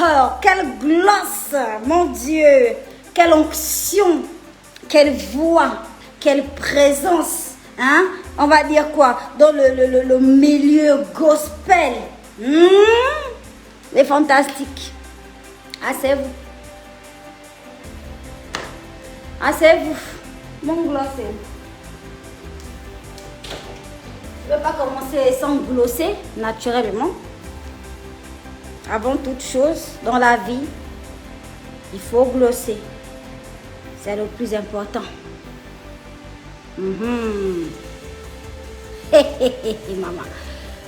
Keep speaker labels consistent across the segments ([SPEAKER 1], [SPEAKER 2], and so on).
[SPEAKER 1] Oh, quelle glosse, mon Dieu. Quelle onction, quelle voix, quelle présence. Hein? On va dire quoi? Dans le milieu gospel. C'est fantastique. Asseyez-vous. Asseyez-vous. Mon gloss est où? Je ne vais pas commencer sans glosser naturellement. Avant toute chose, dans la vie, il faut glosser. C'est le plus important. Maman.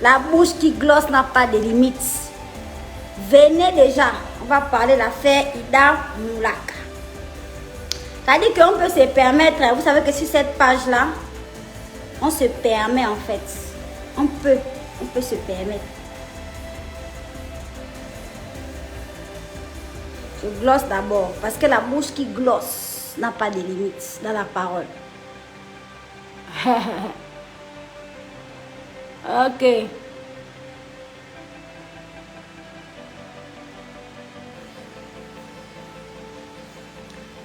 [SPEAKER 1] La bouche qui glosse n'a pas de limites. Venez déjà, on va parler de l'affaire Ida Moulaka. C'est-à-dire qu'on peut se permettre, vous savez que sur cette page-là, on se permet en fait. On peut se permettre. Je glosse d'abord, parce que la bouche qui glosse n'a pas de limites dans la parole. Ok.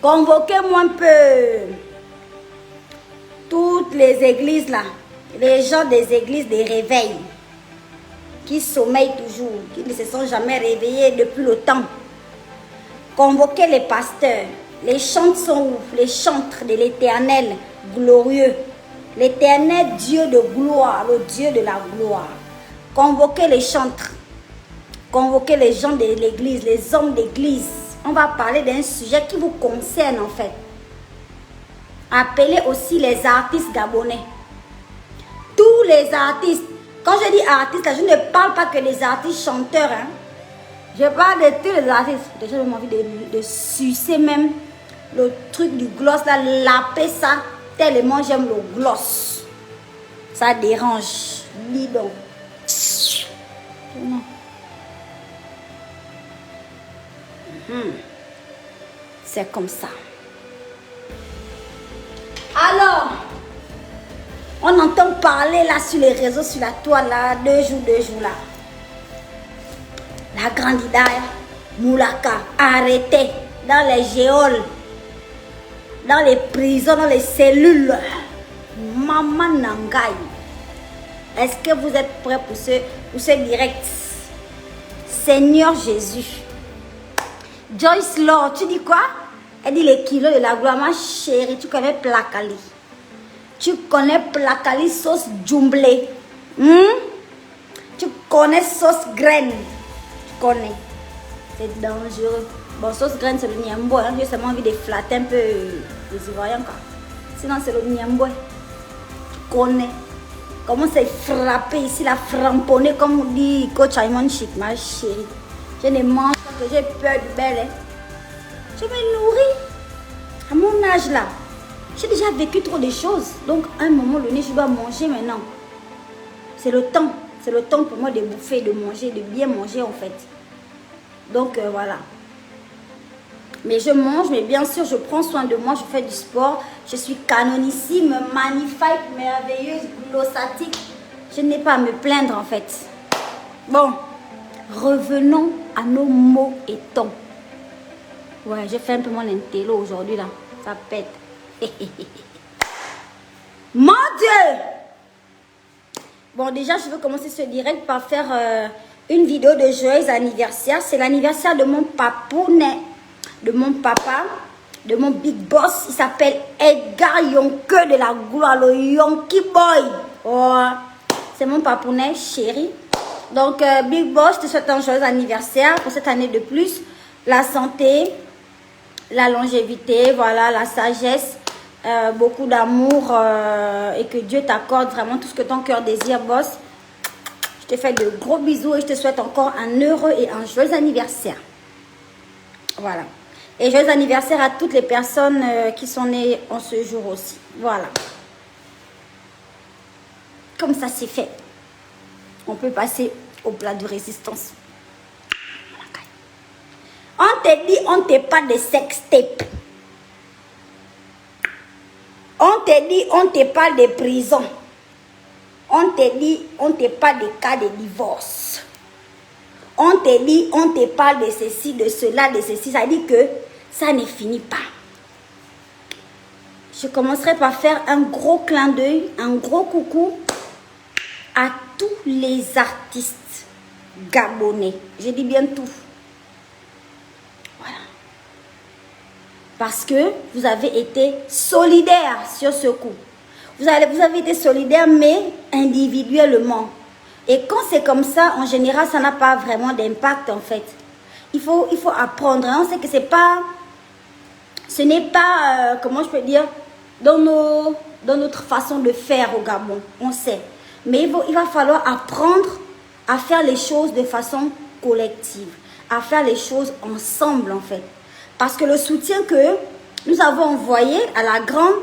[SPEAKER 1] Convoquez-moi un peu toutes les églises là, les gens des églises des réveils, qui sommeillent toujours, qui ne se sont jamais réveillés depuis le temps. Convoquez les pasteurs. Les chantres sont où? Les chantres de l'Éternel glorieux. L'Éternel Dieu de gloire, le Dieu de la gloire. Convoquez les chantres. Convoquez les gens de l'église, les hommes d'église. On va parler d'un sujet qui vous concerne en fait. Appelez aussi les artistes gabonais. Tous les artistes. Quand je dis artistes, je ne parle pas que les artistes chanteurs. Hein. Je parle de tous les artistes. Déjà, j'ai envie de sucer même le truc du gloss, là, laper ça, tellement j'aime le gloss. Ça dérange. Dis donc. C'est comme ça. Alors, on entend parler là sur les réseaux, sur la toile là, deux jours là. La grande Ida Moulaka arrêtée dans les géoles, dans les prisons, dans les cellules. Maman Nangaï. Est-ce que vous êtes prêts pour ce direct? Seigneur Jésus. Joyce Law, tu dis quoi? Elle dit les kilos de la gloire. Ma chérie, tu connais Plakali. Tu connais Plakali sauce jumblée. Tu connais sauce graine. Tu connais. C'est dangereux. Bon, sauce graine, c'est le niambo. J'ai seulement envie de flatter un peu les Ivoiriens. Sinon, c'est le niambo. Tu connais. Comment c'est frappé ici, la framponné, comme dit Coach Ayman Chic, ma chérie. Je ne mange pas que j'ai peur du bel. Hein. Je me nourris. À mon âge là, j'ai déjà vécu trop de choses. Donc, à un moment donné, je dois manger maintenant. C'est le temps. C'est le temps pour moi de bouffer, de manger, de bien manger en fait. Donc, voilà. Mais je mange, mais bien sûr, je prends soin de moi, je fais du sport. Je suis canonissime, magnifique, merveilleuse, glossatique. Je n'ai pas à me plaindre en fait. Bon, revenons à nos mots et tons. Ouais, je fais un peu mon intello aujourd'hui là. Ça pète. Mon Dieu! Bon, déjà, je veux commencer ce direct par faire une vidéo de joyeux anniversaire. C'est l'anniversaire de mon papounet, de mon papa, de mon big boss. Il s'appelle Edgar Yonke de la gloire, le Yonky Boy. Oh, c'est mon papounet, chéri. Donc, big boss, je te souhaite un joyeux anniversaire pour cette année de plus. La santé, la longévité, voilà, la sagesse, beaucoup d'amour et que Dieu t'accorde vraiment tout ce que ton cœur désire, boss. Je te fais de gros bisous et je te souhaite encore un heureux et un joyeux anniversaire. Voilà. Et joyeux anniversaire à toutes les personnes qui sont nées en ce jour aussi. Voilà. Comme ça c'est fait. On peut passer au plat de résistance. On te dit, on te parle de sextape. On te dit, on te parle de prison. On te dit, on te parle de cas de divorce. On te dit, on te parle de ceci, de cela, de ceci. Ça dit que ça ne finit pas. Je commencerai par faire un gros clin d'œil, un gros coucou à tous les artistes gabonais. Je dis bien tout. Voilà. Parce que vous avez été solidaires sur ce coup. Vous avez été solidaires, mais individuellement. Et quand c'est comme ça, en général, ça n'a pas vraiment d'impact, en fait. Il faut apprendre. On sait que ce n'est pas, comment je peux dire, dans notre façon de faire au Gabon. On sait. Mais il va falloir apprendre à faire les choses de façon collective. À faire les choses ensemble, en fait. Parce que le soutien que nous avons envoyé à la grande,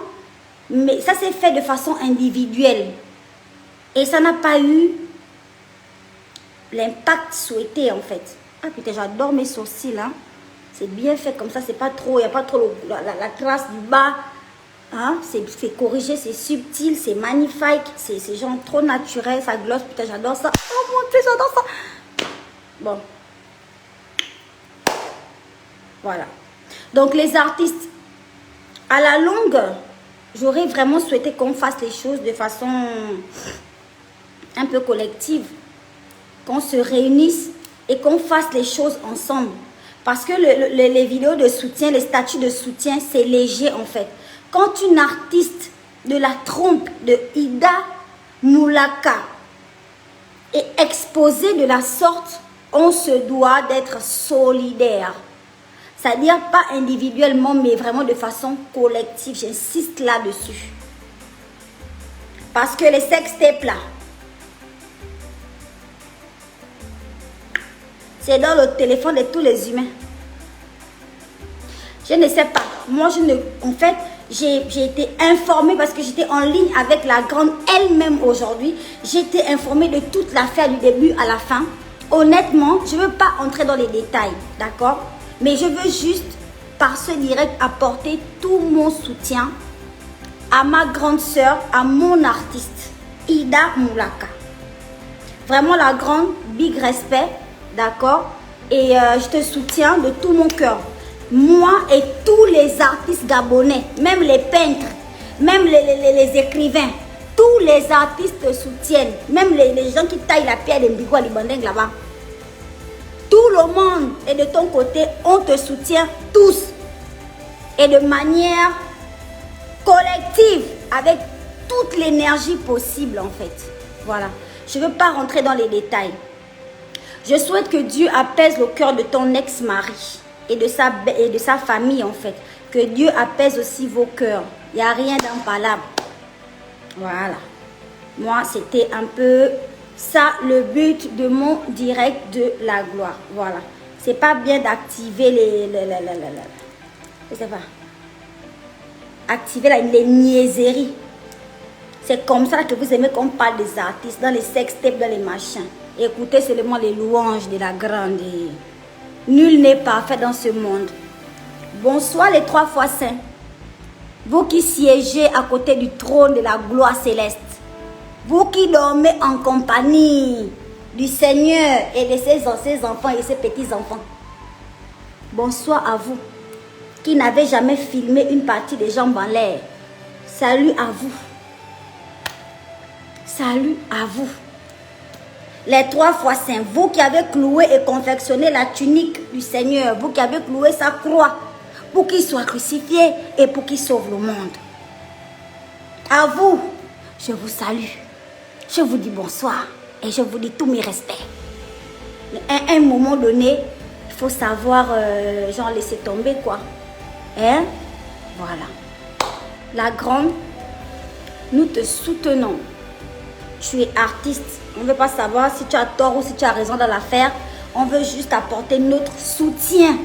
[SPEAKER 1] mais ça s'est fait de façon individuelle. Et ça n'a pas eu l'impact souhaité, en fait. Ah putain, j'adore mes sourcils, hein. C'est bien fait comme ça, c'est pas trop, il n'y a pas trop la trace du bas. Hein? C'est corrigé, c'est subtil, c'est magnifique, c'est genre trop naturel, ça glosse, putain, j'adore ça. Oh mon Dieu, j'adore ça. Bon. Voilà. Donc les artistes, à la longue, j'aurais vraiment souhaité qu'on fasse les choses de façon un peu collective. Qu'on se réunisse et qu'on fasse les choses ensemble. Parce que les vidéos de soutien, les statuts de soutien, c'est léger en fait. Quand une artiste de la trompe de Ida Moulaka est exposée de la sorte, on se doit d'être solidaire. C'est-à-dire pas individuellement, mais vraiment de façon collective. J'insiste là-dessus. Parce que les sextapes là, c'est dans le téléphone de tous les humains. Je ne sais pas. Moi, en fait, j'ai été informée parce que j'étais en ligne avec la grande elle-même aujourd'hui. J'ai été informée de toute l'affaire du début à la fin. Honnêtement, je ne veux pas entrer dans les détails, d'accord? Mais je veux juste, par ce direct, apporter tout mon soutien à ma grande sœur, à mon artiste, Ida Moulaka. Vraiment la grande, big respect. D'accord? Et je te soutiens de tout mon cœur. Moi et tous les artistes gabonais, même les peintres, même les écrivains, tous les artistes te soutiennent. Même les gens qui taillent la pierre de Mbigo à Libandeng là-bas. Tout le monde est de ton côté, on te soutient tous. Et de manière collective, avec toute l'énergie possible en fait. Voilà. Je ne veux pas rentrer dans les détails. Je souhaite que Dieu apaise le cœur de ton ex-mari et de sa famille en fait. Que Dieu apaise aussi vos cœurs. Il n'y a rien d'impalable. Voilà. Moi, c'était un peu ça le but de mon direct de la gloire. Voilà. C'est pas bien d'activer je sais pas. Activer les niaiseries. C'est comme ça que vous aimez qu'on parle des artistes, dans les sextapes, dans les machins. Écoutez seulement les louanges de la grande. Nul n'est parfait dans ce monde. Bonsoir les 3 fois saints. Vous qui siégez à côté du trône de la gloire céleste. Vous qui dormez en compagnie du Seigneur et de ses enfants et ses petits-enfants. Bonsoir à vous qui n'avez jamais filmé une partie des jambes en l'air. Salut à vous. Salut à vous. Les 3 fois saints, vous qui avez cloué et confectionné la tunique du Seigneur, vous qui avez cloué sa croix pour qu'il soit crucifié et pour qu'il sauve le monde. À vous, je vous salue. Je vous dis bonsoir et je vous dis tous mes respects. Mais à un moment donné, il faut savoir, genre, laisser tomber quoi. Hein? Voilà. La grande, nous te soutenons. Tu es artiste. On ne veut pas savoir si tu as tort ou si tu as raison dans l'affaire. On veut juste apporter notre soutien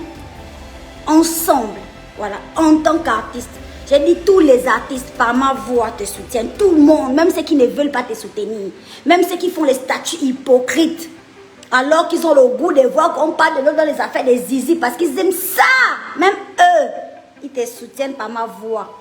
[SPEAKER 1] ensemble. Voilà, en tant qu'artiste. J'ai dit tous les artistes par ma voix te soutiennent. Tout le monde, même ceux qui ne veulent pas te soutenir. Même ceux qui font les statuts hypocrites. Alors qu'ils ont le goût de voir qu'on parle de l'autre dans les affaires des zizi. Parce qu'ils aiment ça. Même eux, ils te soutiennent par ma voix.